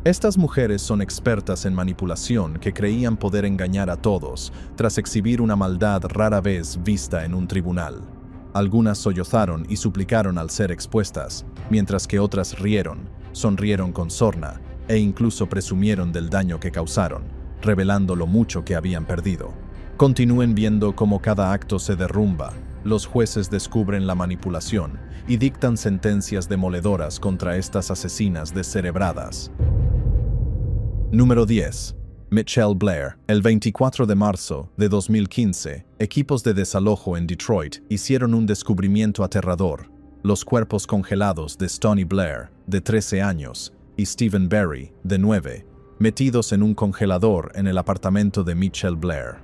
Estas mujeres son expertas en manipulación que creían poder engañar a todos, tras exhibir una maldad rara vez vista en un tribunal. Algunas sollozaron y suplicaron al ser expuestas, mientras que otras rieron, sonrieron con sorna e incluso presumieron del daño que causaron, revelando lo mucho que habían perdido. Continúen viendo cómo cada acto se derrumba. Los jueces descubren la manipulación y dictan sentencias demoledoras contra estas asesinas descerebradas. Número 10. Michelle Blair. El 24 de marzo de 2015, equipos de desalojo en Detroit hicieron un descubrimiento aterrador. Los cuerpos congelados de Stony Blair, de 13 años, y Stephen Berry, de 9, metidos en un congelador en el apartamento de Michelle Blair.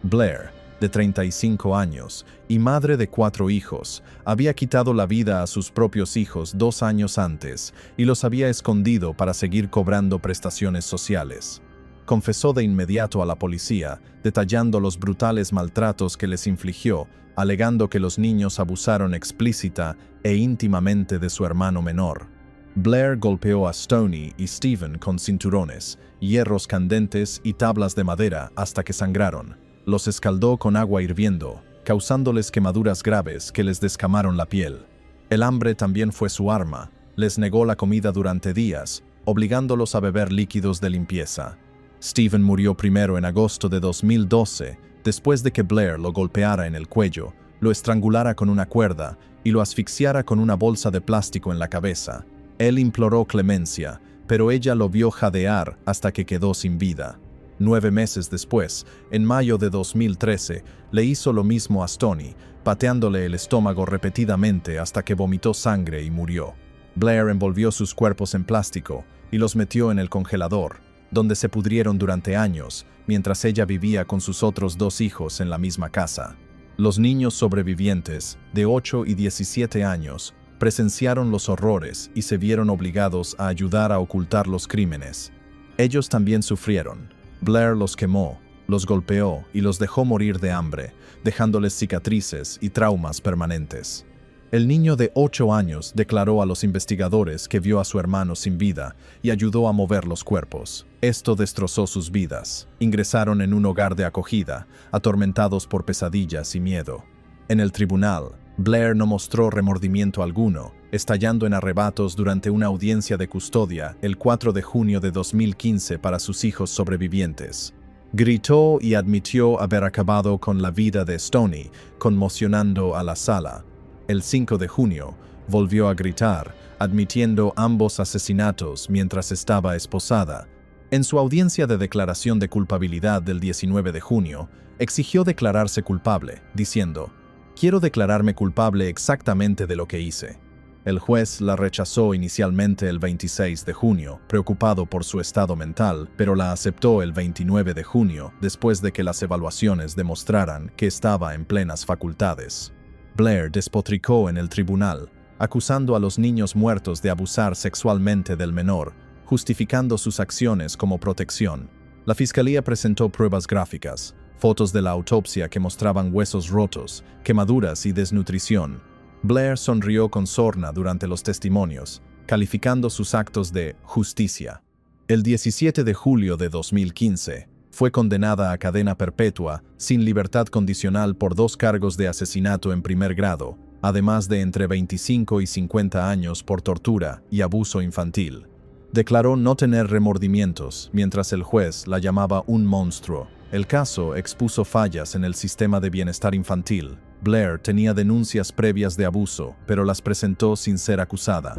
Blair, de 35 años y madre de 4 hijos, había quitado la vida a sus propios hijos 2 años antes y los había escondido para seguir cobrando prestaciones sociales. Confesó de inmediato a la policía, detallando los brutales maltratos que les infligió, alegando que los niños abusaron explícita e íntimamente de su hermano menor. Blair golpeó a Stoney y Stephen con cinturones, hierros candentes y tablas de madera hasta que sangraron. Los escaldó con agua hirviendo, causándoles quemaduras graves que les descamaron la piel. El hambre también fue su arma. Les negó la comida durante días, obligándolos a beber líquidos de limpieza. Stephen murió primero en agosto de 2012, después de que Blair lo golpeara en el cuello, lo estrangulara con una cuerda y lo asfixiara con una bolsa de plástico en la cabeza. Él imploró clemencia, pero ella lo vio jadear hasta que quedó sin vida. 9 meses después, en mayo de 2013, le hizo lo mismo a Stoney, pateándole el estómago repetidamente hasta que vomitó sangre y murió. Blair envolvió sus cuerpos en plástico y los metió en el congelador, donde se pudrieron durante años, mientras ella vivía con sus otros 2 hijos en la misma casa. Los niños sobrevivientes, de 8 y 17 años, presenciaron los horrores y se vieron obligados a ayudar a ocultar los crímenes. Ellos también sufrieron. Blair los quemó, los golpeó y los dejó morir de hambre, dejándoles cicatrices y traumas permanentes. El niño de 8 años declaró a los investigadores que vio a su hermano sin vida y ayudó a mover los cuerpos. Esto destrozó sus vidas. Ingresaron en un hogar de acogida, atormentados por pesadillas y miedo. En el tribunal, Blair no mostró remordimiento alguno, estallando en arrebatos durante una audiencia de custodia el 4 de junio de 2015 para sus hijos sobrevivientes. Gritó y admitió haber acabado con la vida de Stoney, conmocionando a la sala. El 5 de junio, volvió a gritar, admitiendo ambos asesinatos mientras estaba esposada. En su audiencia de declaración de culpabilidad del 19 de junio, exigió declararse culpable, diciendo: «Quiero declararme culpable exactamente de lo que hice». El juez la rechazó inicialmente el 26 de junio, preocupado por su estado mental, pero la aceptó el 29 de junio, después de que las evaluaciones demostraran que estaba en plenas facultades. Blair despotricó en el tribunal, acusando a los niños muertos de abusar sexualmente del menor, justificando sus acciones como protección. La fiscalía presentó pruebas gráficas, fotos de la autopsia que mostraban huesos rotos, quemaduras y desnutrición. Blair sonrió con sorna durante los testimonios, calificando sus actos de justicia. El 17 de julio de 2015, fue condenada a cadena perpetua, sin libertad condicional por 2 cargos de asesinato en primer grado, además de entre 25 y 50 años por tortura y abuso infantil. Declaró no tener remordimientos, mientras el juez la llamaba un monstruo. El caso expuso fallas en el sistema de bienestar infantil. Blair tenía denuncias previas de abuso, pero las presentó sin ser acusada.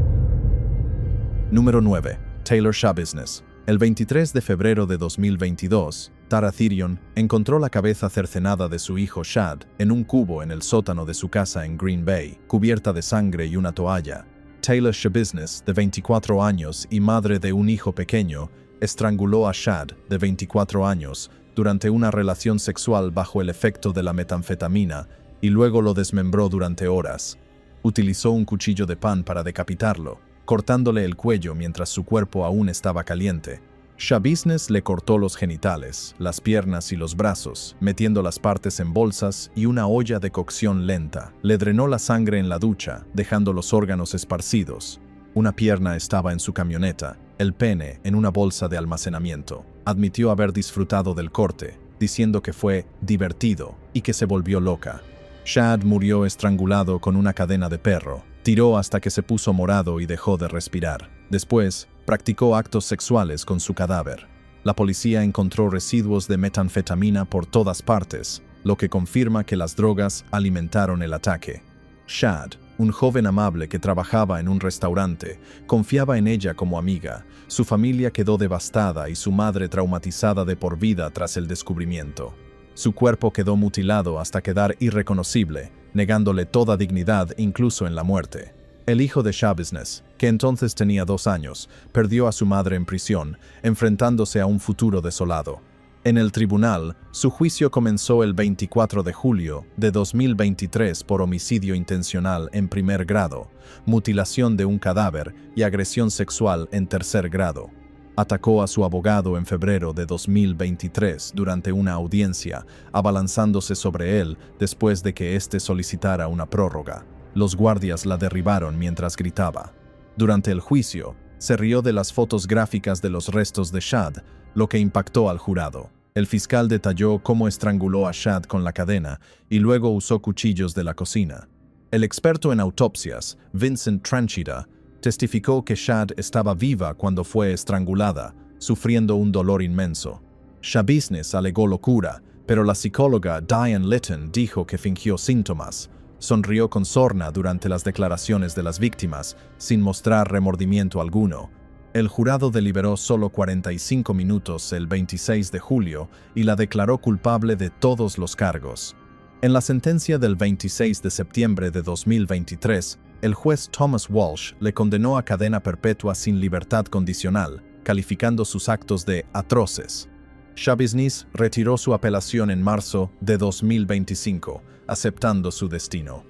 Número 9. Taylor Schabusiness. El 23 de febrero de 2022, Tara Thirion encontró la cabeza cercenada de su hijo Shad en un cubo en el sótano de su casa en Green Bay, cubierta de sangre y una toalla. Taylor Schabusiness, de 24 años y madre de un hijo pequeño, estranguló a Shad, de 24 años, durante una relación sexual bajo el efecto de la metanfetamina y luego lo desmembró durante horas. Utilizó un cuchillo de pan para decapitarlo, cortándole el cuello mientras su cuerpo aún estaba caliente. Schabusiness le cortó los genitales, las piernas y los brazos, metiendo las partes en bolsas y una olla de cocción lenta. Le drenó la sangre en la ducha, dejando los órganos esparcidos. Una pierna estaba en su camioneta, el pene en una bolsa de almacenamiento. Admitió haber disfrutado del corte, diciendo que fue divertido y que se volvió loca. Shad murió estrangulado con una cadena de perro. Tiró hasta que se puso morado y dejó de respirar. Después, practicó actos sexuales con su cadáver. La policía encontró residuos de metanfetamina por todas partes, lo que confirma que las drogas alimentaron el ataque. Shad, un joven amable que trabajaba en un restaurante, confiaba en ella como amiga. Su familia quedó devastada y su madre traumatizada de por vida tras el descubrimiento. Su cuerpo quedó mutilado hasta quedar irreconocible, negándole toda dignidad incluso en la muerte. El hijo de Shabusiness, que entonces tenía 2 años, perdió a su madre en prisión, enfrentándose a un futuro desolado. En el tribunal, su juicio comenzó el 24 de julio de 2023 por homicidio intencional en primer grado, mutilación de un cadáver y agresión sexual en tercer grado. Atacó a su abogado en febrero de 2023 durante una audiencia, abalanzándose sobre él después de que éste solicitara una prórroga. Los guardias la derribaron mientras gritaba. Durante el juicio, se rió de las fotos gráficas de los restos de Shad, lo que impactó al jurado. El fiscal detalló cómo estranguló a Shad con la cadena y luego usó cuchillos de la cocina. El experto en autopsias, Vincent Tranchida, testificó que Shad estaba viva cuando fue estrangulada, sufriendo un dolor inmenso. Shabusiness alegó locura, pero la psicóloga Diane Litton dijo que fingió síntomas. Sonrió con sorna durante las declaraciones de las víctimas, sin mostrar remordimiento alguno. El jurado deliberó solo 45 minutos el 26 de julio y la declaró culpable de todos los cargos. En la sentencia del 26 de septiembre de 2023, el juez Thomas Walsh le condenó a cadena perpetua sin libertad condicional, calificando sus actos de atroces. Shabusiness retiró su apelación en marzo de 2025, aceptando su destino.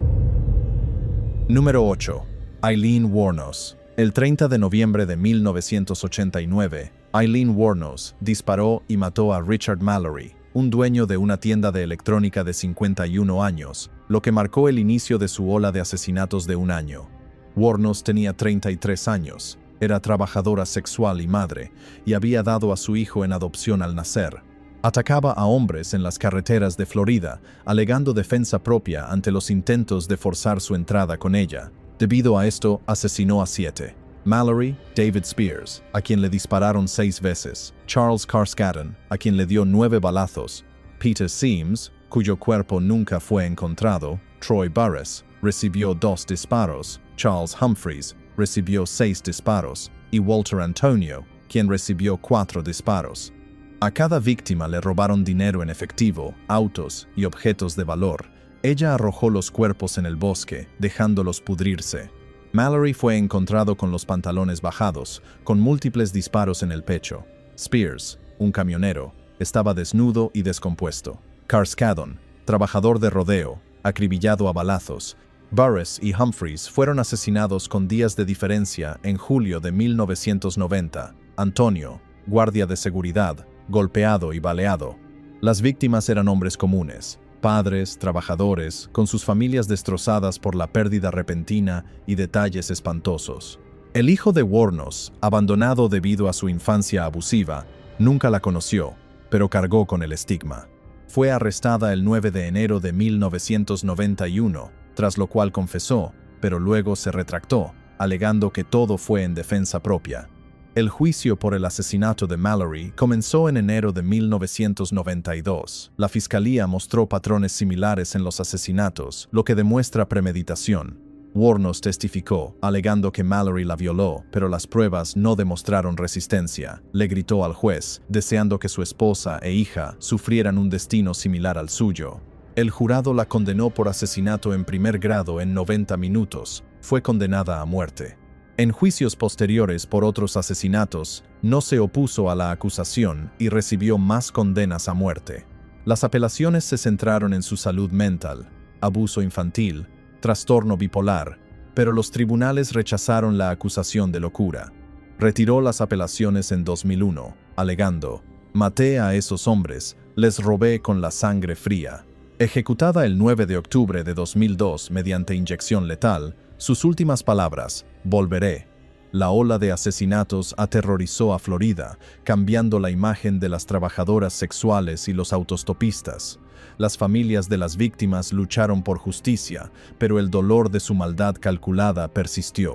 Número 8. Aileen Wuornos. El 30 de noviembre de 1989, Aileen Wuornos disparó y mató a Richard Mallory, un dueño de una tienda de electrónica de 51 años, lo que marcó el inicio de su ola de asesinatos de un año. Wuornos tenía 33 años, era trabajadora sexual y madre, y había dado a su hijo en adopción al nacer. Atacaba a hombres en las carreteras de Florida, alegando defensa propia ante los intentos de forzar su entrada con ella. Debido a esto, asesinó a 7. Mallory, David Spears, a quien le dispararon 6 veces, Charles Carskadden, a quien le dio 9 balazos, Peter Sims, cuyo cuerpo nunca fue encontrado, Troy Burress, recibió 2 disparos, Charles Humphreys, recibió 6 disparos, y Walter Antonio, quien recibió 4 disparos. A cada víctima le robaron dinero en efectivo, autos y objetos de valor. Ella arrojó los cuerpos en el bosque, dejándolos pudrirse. Mallory fue encontrado con los pantalones bajados, con múltiples disparos en el pecho. Spears, un camionero, estaba desnudo y descompuesto. Carskadden, trabajador de rodeo, acribillado a balazos. Burress y Humphreys fueron asesinados con días de diferencia en julio de 1990. Antonio, guardia de seguridad, golpeado y baleado. Las víctimas eran hombres comunes, padres, trabajadores, con sus familias destrozadas por la pérdida repentina y detalles espantosos. El hijo de Wuornos, abandonado debido a su infancia abusiva, nunca la conoció, pero cargó con el estigma. Fue arrestada el 9 de enero de 1991, tras lo cual confesó, pero luego se retractó, alegando que todo fue en defensa propia. El juicio por el asesinato de Mallory comenzó en enero de 1992. La fiscalía mostró patrones similares en los asesinatos, lo que demuestra premeditación. Wuornos testificó, alegando que Mallory la violó, pero las pruebas no demostraron resistencia. Le gritó al juez, deseando que su esposa e hija sufrieran un destino similar al suyo. El jurado la condenó por asesinato en primer grado en 90 minutos. Fue condenada a muerte. En juicios posteriores por otros asesinatos, no se opuso a la acusación y recibió más condenas a muerte. Las apelaciones se centraron en su salud mental, abuso infantil, trastorno bipolar, pero los tribunales rechazaron la acusación de locura. Retiró las apelaciones en 2001, alegando: «Maté a esos hombres, les robé con la sangre fría». Ejecutada el 9 de octubre de 2002 mediante inyección letal, sus últimas palabras: «Volveré». La ola de asesinatos aterrorizó a Florida, cambiando la imagen de las trabajadoras sexuales y los autostopistas. Las familias de las víctimas lucharon por justicia, pero el dolor de su maldad calculada persistió.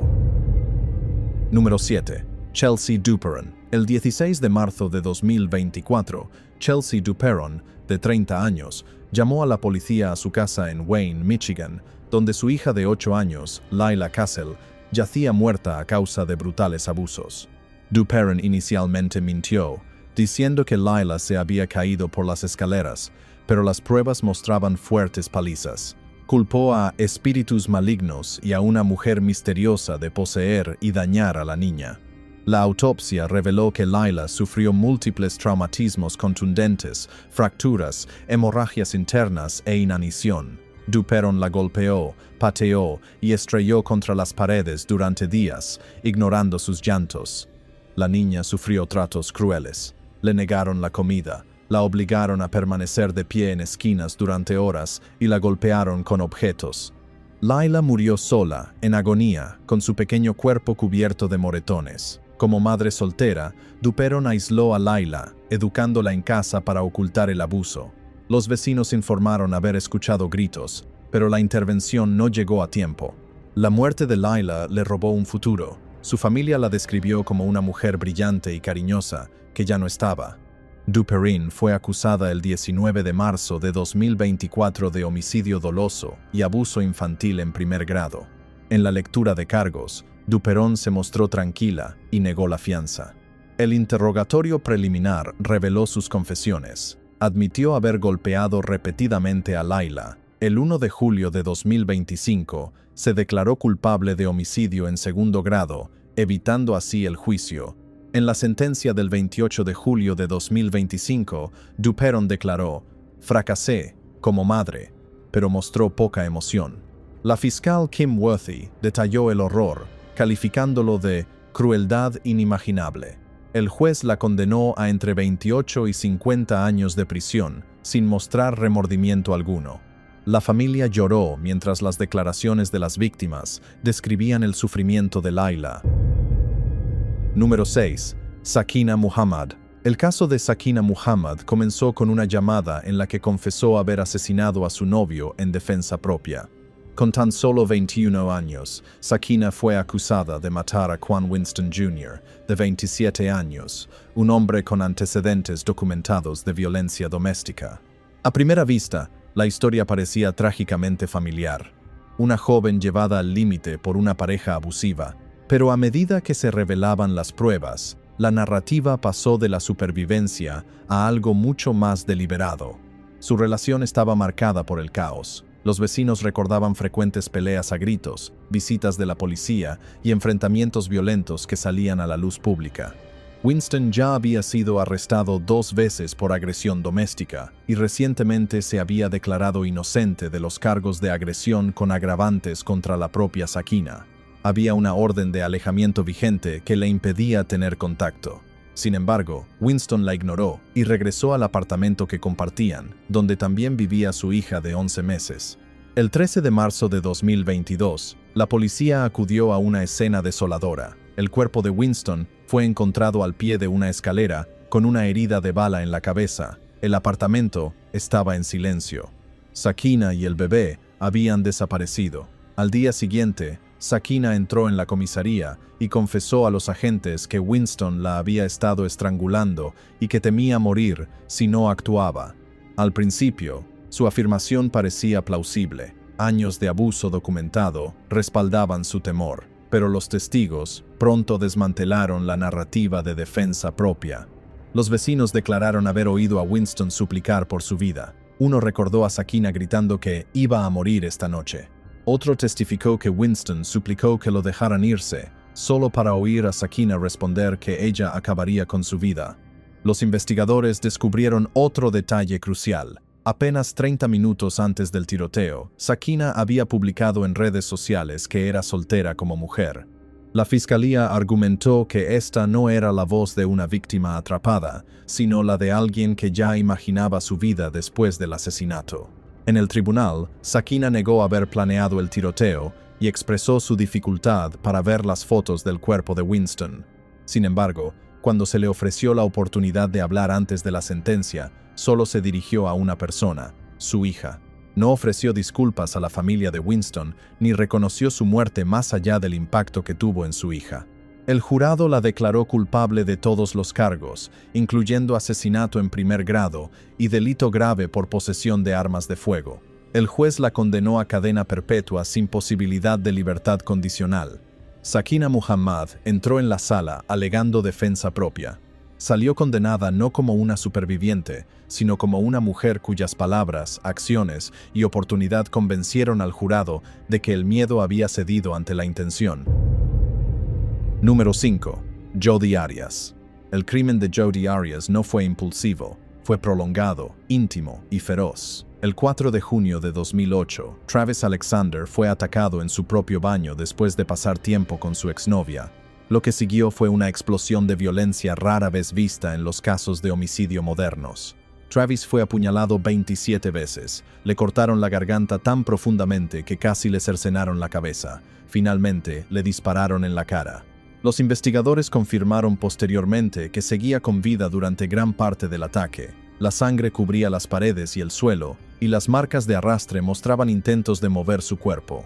Número 7. Chelsea Duperon. El 16 de marzo de 2024, Chelsea Duperon, de 30 años, llamó a la policía a su casa en Wayne, Michigan, donde su hija de 8 años, Lila Castle, yacía muerta a causa de brutales abusos. Duperon inicialmente mintió, diciendo que Lila se había caído por las escaleras, pero las pruebas mostraban fuertes palizas. Culpó a espíritus malignos y a una mujer misteriosa de poseer y dañar a la niña. La autopsia reveló que Lila sufrió múltiples traumatismos contundentes, fracturas, hemorragias internas e inanición. Duperon la golpeó, pateó y estrelló contra las paredes durante días, ignorando sus llantos. La niña sufrió tratos crueles. Le negaron la comida, la obligaron a permanecer de pie en esquinas durante horas y la golpearon con objetos. Lila murió sola, en agonía, con su pequeño cuerpo cubierto de moretones. Como madre soltera, Duperon aisló a Lila, educándola en casa para ocultar el abuso. Los vecinos informaron haber escuchado gritos, pero la intervención no llegó a tiempo. La muerte de Lila le robó un futuro. Su familia la describió como una mujer brillante y cariñosa, que ya no estaba. Duperon fue acusada el 19 de marzo de 2024 de homicidio doloso y abuso infantil en primer grado. En la lectura de cargos, Duperon se mostró tranquila y negó la fianza. El interrogatorio preliminar reveló sus confesiones. Admitió haber golpeado repetidamente a Lila. El 1 de julio de 2025 se declaró culpable de homicidio en segundo grado, evitando así el juicio. En la sentencia del 28 de julio de 2025, Duperon declaró: «Fracasé como madre», pero mostró poca emoción. La fiscal Kim Worthy detalló el horror, calificándolo de «crueldad inimaginable». El juez la condenó a entre 28 y 50 años de prisión, sin mostrar remordimiento alguno. La familia lloró mientras las declaraciones de las víctimas describían el sufrimiento de Lila. Número 6. Sakina Muhammad. El caso de Sakina Muhammad comenzó con una llamada en la que confesó haber asesinado a su novio en defensa propia. Con tan solo 21 años, Sakina fue acusada de matar a Quan Winston Jr., de 27 años, un hombre con antecedentes documentados de violencia doméstica. A primera vista, la historia parecía trágicamente familiar. Una joven llevada al límite por una pareja abusiva, pero a medida que se revelaban las pruebas, la narrativa pasó de la supervivencia a algo mucho más deliberado. Su relación estaba marcada por el caos. Los vecinos recordaban frecuentes peleas a gritos, visitas de la policía y enfrentamientos violentos que salían a la luz pública. Winston ya había sido arrestado 2 veces por agresión doméstica y recientemente se había declarado inocente de los cargos de agresión con agravantes contra la propia Sakina. Había una orden de alejamiento vigente que le impedía tener contacto. Sin embargo, Winston la ignoró y regresó al apartamento que compartían, donde también vivía su hija de 11 meses. El 13 de marzo de 2022, la policía acudió a una escena desoladora. El cuerpo de Winston fue encontrado al pie de una escalera, con una herida de bala en la cabeza. El apartamento estaba en silencio. Sakina y el bebé habían desaparecido. Al día siguiente, Sakina entró en la comisaría y confesó a los agentes que Winston la había estado estrangulando y que temía morir si no actuaba. Al principio, su afirmación parecía plausible. Años de abuso documentado respaldaban su temor, pero los testigos pronto desmantelaron la narrativa de defensa propia. Los vecinos declararon haber oído a Winston suplicar por su vida. Uno recordó a Sakina gritando que iba a morir esta noche. Otro testificó que Winston suplicó que lo dejaran irse, solo para oír a Sakina responder que ella acabaría con su vida. Los investigadores descubrieron otro detalle crucial. Apenas 30 minutos antes del tiroteo, Sakina había publicado en redes sociales que era soltera como mujer. La fiscalía argumentó que esta no era la voz de una víctima atrapada, sino la de alguien que ya imaginaba su vida después del asesinato. En el tribunal, Sakina negó haber planeado el tiroteo y expresó su dificultad para ver las fotos del cuerpo de Winston. Sin embargo, cuando se le ofreció la oportunidad de hablar antes de la sentencia, solo se dirigió a una persona, su hija. No ofreció disculpas a la familia de Winston ni reconoció su muerte más allá del impacto que tuvo en su hija. El jurado la declaró culpable de todos los cargos, incluyendo asesinato en primer grado y delito grave por posesión de armas de fuego. El juez la condenó a cadena perpetua sin posibilidad de libertad condicional. Sakina Muhammad entró en la sala alegando defensa propia. Salió condenada no como una superviviente, sino como una mujer cuyas palabras, acciones y oportunidad convencieron al jurado de que el miedo había cedido ante la intención. Número 5. Jodi Arias. El crimen de Jodi Arias no fue impulsivo, fue prolongado, íntimo y feroz. El 4 de junio de 2008, Travis Alexander fue atacado en su propio baño después de pasar tiempo con su exnovia. Lo que siguió fue una explosión de violencia rara vez vista en los casos de homicidio modernos. Travis fue apuñalado 27 veces, le cortaron la garganta tan profundamente que casi le cercenaron la cabeza. Finalmente, le dispararon en la cara. Los investigadores confirmaron posteriormente que seguía con vida durante gran parte del ataque. La sangre cubría las paredes y el suelo, y las marcas de arrastre mostraban intentos de mover su cuerpo.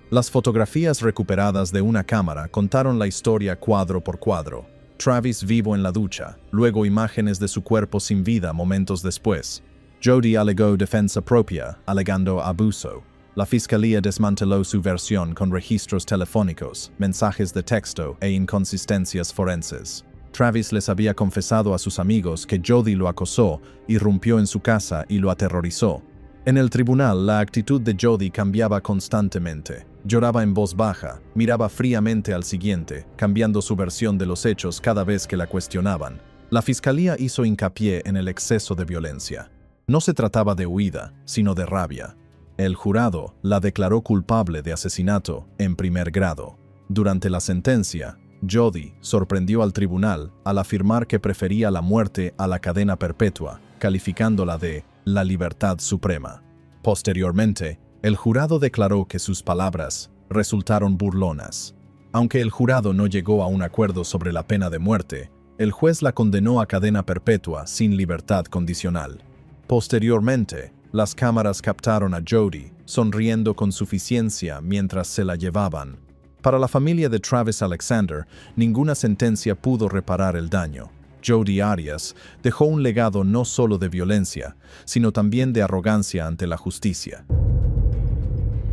Las fotografías recuperadas de una cámara contaron la historia cuadro por cuadro. Travis vivo en la ducha, luego imágenes de su cuerpo sin vida momentos después. Jodi alegó defensa propia, alegando abuso. La fiscalía desmanteló su versión con registros telefónicos, mensajes de texto e inconsistencias forenses. Travis les había confesado a sus amigos que Jodi lo acosó, irrumpió en su casa y lo aterrorizó. En el tribunal, la actitud de Jodi cambiaba constantemente. Lloraba en voz baja, miraba fríamente al siguiente, cambiando su versión de los hechos cada vez que la cuestionaban. La fiscalía hizo hincapié en el exceso de violencia. No se trataba de huida, sino de rabia. El jurado la declaró culpable de asesinato en primer grado. Durante la sentencia, Jodi sorprendió al tribunal al afirmar que prefería la muerte a la cadena perpetua, calificándola de la libertad suprema. Posteriormente, el jurado declaró que sus palabras resultaron burlonas. Aunque el jurado no llegó a un acuerdo sobre la pena de muerte, el juez la condenó a cadena perpetua sin libertad condicional. Posteriormente, las cámaras captaron a Jodi sonriendo con suficiencia mientras se la llevaban. Para la familia de Travis Alexander, ninguna sentencia pudo reparar el daño. Jodi Arias dejó un legado no solo de violencia, sino también de arrogancia ante la justicia.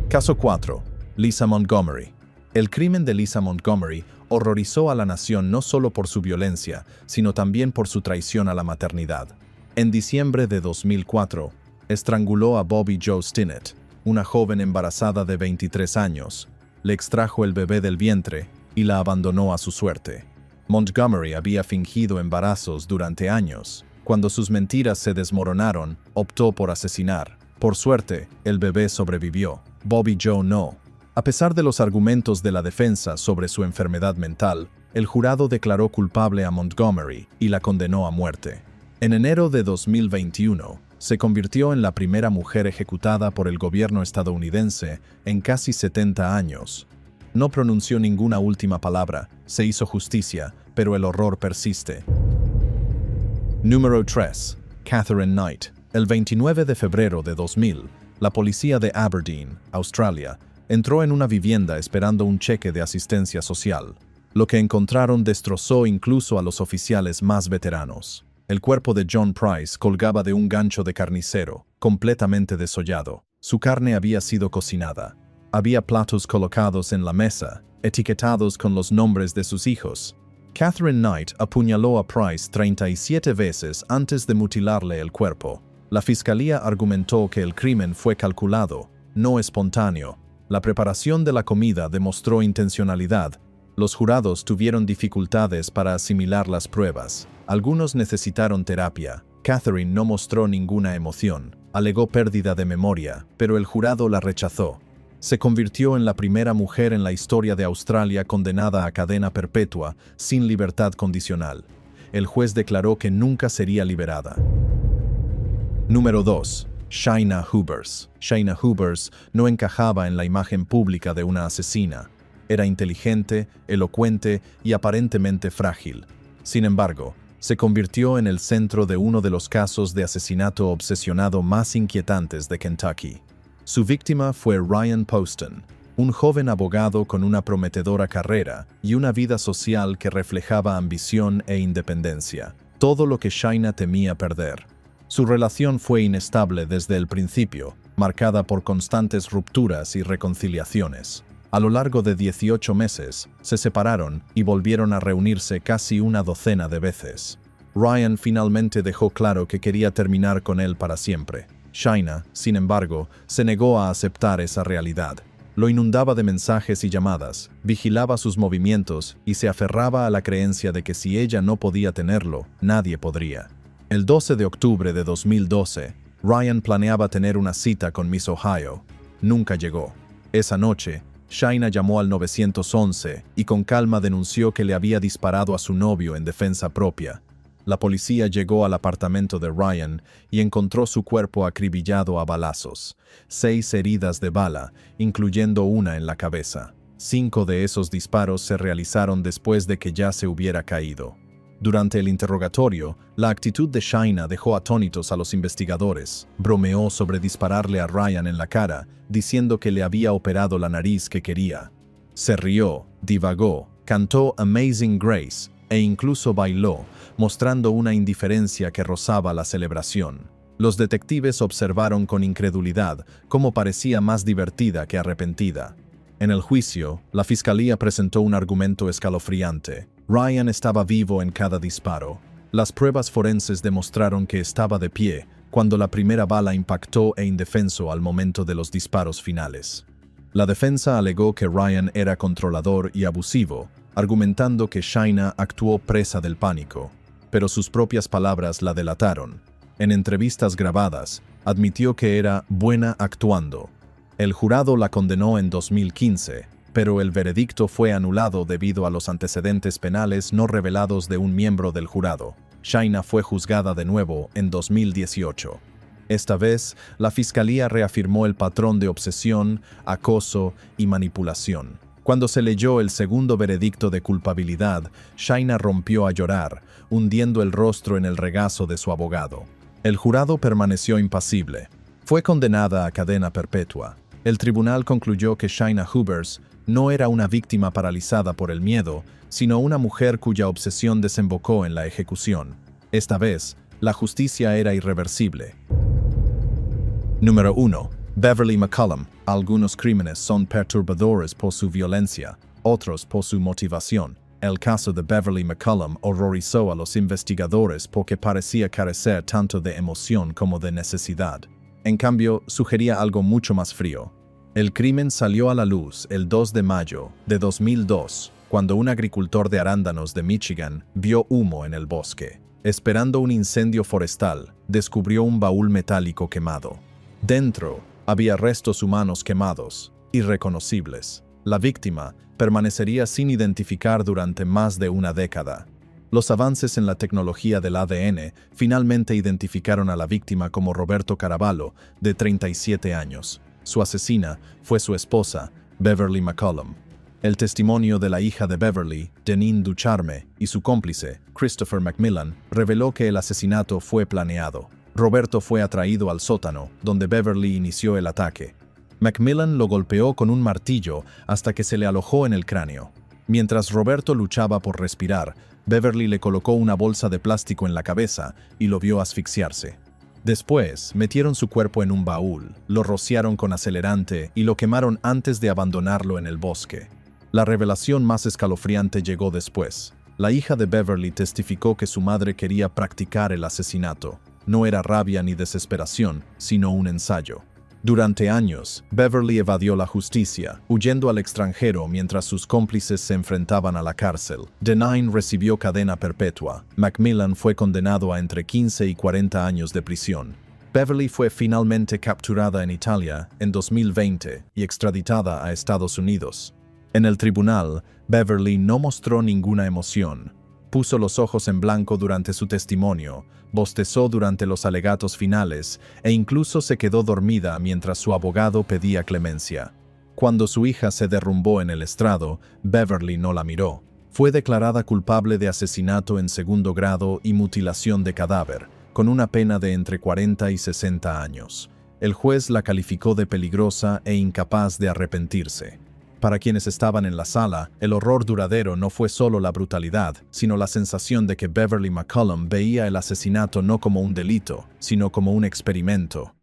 Caso 4. Lisa Montgomery. El crimen de Lisa Montgomery horrorizó a la nación no solo por su violencia, sino también por su traición a la maternidad. En diciembre de 2004, estranguló a Bobby Jo Stinnett, una joven embarazada de 23 años, le extrajo el bebé del vientre y la abandonó a su suerte. Montgomery había fingido embarazos durante años. Cuando sus mentiras se desmoronaron, optó por asesinar. Por suerte, el bebé sobrevivió. Bobby Jo no. A pesar de los argumentos de la defensa sobre su enfermedad mental, el jurado declaró culpable a Montgomery y la condenó a muerte. En enero de 2021, se convirtió en la primera mujer ejecutada por el gobierno estadounidense en casi 70 años. No pronunció ninguna última palabra, se hizo justicia, pero el horror persiste. Número 3. Katherine Knight. El 29 de febrero de 2000, la policía de Aberdeen, Australia, entró en una vivienda esperando un cheque de asistencia social. Lo que encontraron destrozó incluso a los oficiales más veteranos. El cuerpo de John Price colgaba de un gancho de carnicero, completamente desollado. Su carne había sido cocinada. Había platos colocados en la mesa, etiquetados con los nombres de sus hijos. Katherine Knight apuñaló a Price 37 veces antes de mutilarle el cuerpo. La fiscalía argumentó que el crimen fue calculado, no espontáneo. La preparación de la comida demostró intencionalidad. Los jurados tuvieron dificultades para asimilar las pruebas. Algunos necesitaron terapia. Katherine no mostró ninguna emoción. Alegó pérdida de memoria, pero el jurado la rechazó. Se convirtió en la primera mujer en la historia de Australia condenada a cadena perpetua, sin libertad condicional. El juez declaró que nunca sería liberada. Número 2. Shaina Hubers. Shaina Hubers no encajaba en la imagen pública de una asesina. Era inteligente, elocuente y aparentemente frágil. Sin embargo, se convirtió en el centro de uno de los casos de asesinato obsesionado más inquietantes de Kentucky. Su víctima fue Ryan Poston, un joven abogado con una prometedora carrera y una vida social que reflejaba ambición e independencia, todo lo que Shaina temía perder. Su relación fue inestable desde el principio, marcada por constantes rupturas y reconciliaciones. A lo largo de 18 meses, se separaron y volvieron a reunirse casi una docena de veces. Ryan finalmente dejó claro que quería terminar con él para siempre. Shaina, sin embargo, se negó a aceptar esa realidad. Lo inundaba de mensajes y llamadas, vigilaba sus movimientos y se aferraba a la creencia de que si ella no podía tenerlo, nadie podría. El 12 de octubre de 2012, Ryan planeaba tener una cita con Miss Ohio. Nunca llegó. Esa noche, Shaina llamó al 911 y con calma denunció que le había disparado a su novio en defensa propia. La policía llegó al apartamento de Ryan y encontró su cuerpo acribillado a balazos, 6 heridas de bala, incluyendo una en la cabeza. 5 de esos disparos se realizaron después de que ya se hubiera caído. Durante el interrogatorio, la actitud de Shaina dejó atónitos a los investigadores. Bromeó sobre dispararle a Ryan en la cara, diciendo que le había operado la nariz que quería. Se rió, divagó, cantó Amazing Grace e incluso bailó, mostrando una indiferencia que rozaba la celebración. Los detectives observaron con incredulidad cómo parecía más divertida que arrepentida. En el juicio, la fiscalía presentó un argumento escalofriante. Ryan estaba vivo en cada disparo. Las pruebas forenses demostraron que estaba de pie cuando la primera bala impactó e indefenso al momento de los disparos finales. La defensa alegó que Ryan era controlador y abusivo, argumentando que Shaina actuó presa del pánico, pero sus propias palabras la delataron. En entrevistas grabadas, admitió que era buena actuando. El jurado la condenó en 2015, pero el veredicto fue anulado debido a los antecedentes penales no revelados de un miembro del jurado. Shaina fue juzgada de nuevo en 2018. Esta vez, la fiscalía reafirmó el patrón de obsesión, acoso y manipulación. Cuando se leyó el segundo veredicto de culpabilidad, Shaina rompió a llorar, hundiendo el rostro en el regazo de su abogado. El jurado permaneció impasible. Fue condenada a cadena perpetua. El tribunal concluyó que Shaina Hubers no era una víctima paralizada por el miedo, sino una mujer cuya obsesión desembocó en la ejecución. Esta vez, la justicia era irreversible. Número 1. Beverly McCollum. Algunos crímenes son perturbadores por su violencia, otros por su motivación. El caso de Beverly McCollum horrorizó a los investigadores porque parecía carecer tanto de emoción como de necesidad. En cambio, sugería algo mucho más frío. El crimen salió a la luz el 2 de mayo de 2002, cuando un agricultor de arándanos de Michigan vio humo en el bosque. Esperando un incendio forestal, descubrió un baúl metálico quemado. Dentro había restos humanos quemados, irreconocibles. La víctima permanecería sin identificar durante más de una década. Los avances en la tecnología del ADN finalmente identificaron a la víctima como Roberto Caraballo, de 37 años. Su asesina fue su esposa, Beverly McCollum. El testimonio de la hija de Beverly, Deneen Ducharme, y su cómplice, Christopher McMillan, reveló que el asesinato fue planeado. Roberto fue atraído al sótano, donde Beverly inició el ataque. McMillan lo golpeó con un martillo hasta que se le alojó en el cráneo. Mientras Roberto luchaba por respirar, Beverly le colocó una bolsa de plástico en la cabeza y lo vio asfixiarse. Después, metieron su cuerpo en un baúl, lo rociaron con acelerante y lo quemaron antes de abandonarlo en el bosque. La revelación más escalofriante llegó después. La hija de Beverly testificó que su madre quería practicar el asesinato. No era rabia ni desesperación, sino un ensayo. Durante años, Beverly evadió la justicia, huyendo al extranjero mientras sus cómplices se enfrentaban a la cárcel. Deneen recibió cadena perpetua. McMillan fue condenado a entre 15 y 40 años de prisión. Beverly fue finalmente capturada en Italia en 2020 y extraditada a Estados Unidos. En el tribunal, Beverly no mostró ninguna emoción. Puso los ojos en blanco durante su testimonio, bostezó durante los alegatos finales e incluso se quedó dormida mientras su abogado pedía clemencia. Cuando su hija se derrumbó en el estrado, Beverly no la miró. Fue declarada culpable de asesinato en segundo grado y mutilación de cadáver, con una pena de entre 40 y 60 años. El juez la calificó de peligrosa e incapaz de arrepentirse. Para quienes estaban en la sala, el horror duradero no fue solo la brutalidad, sino la sensación de que Beverly McCollum veía el asesinato no como un delito, sino como un experimento.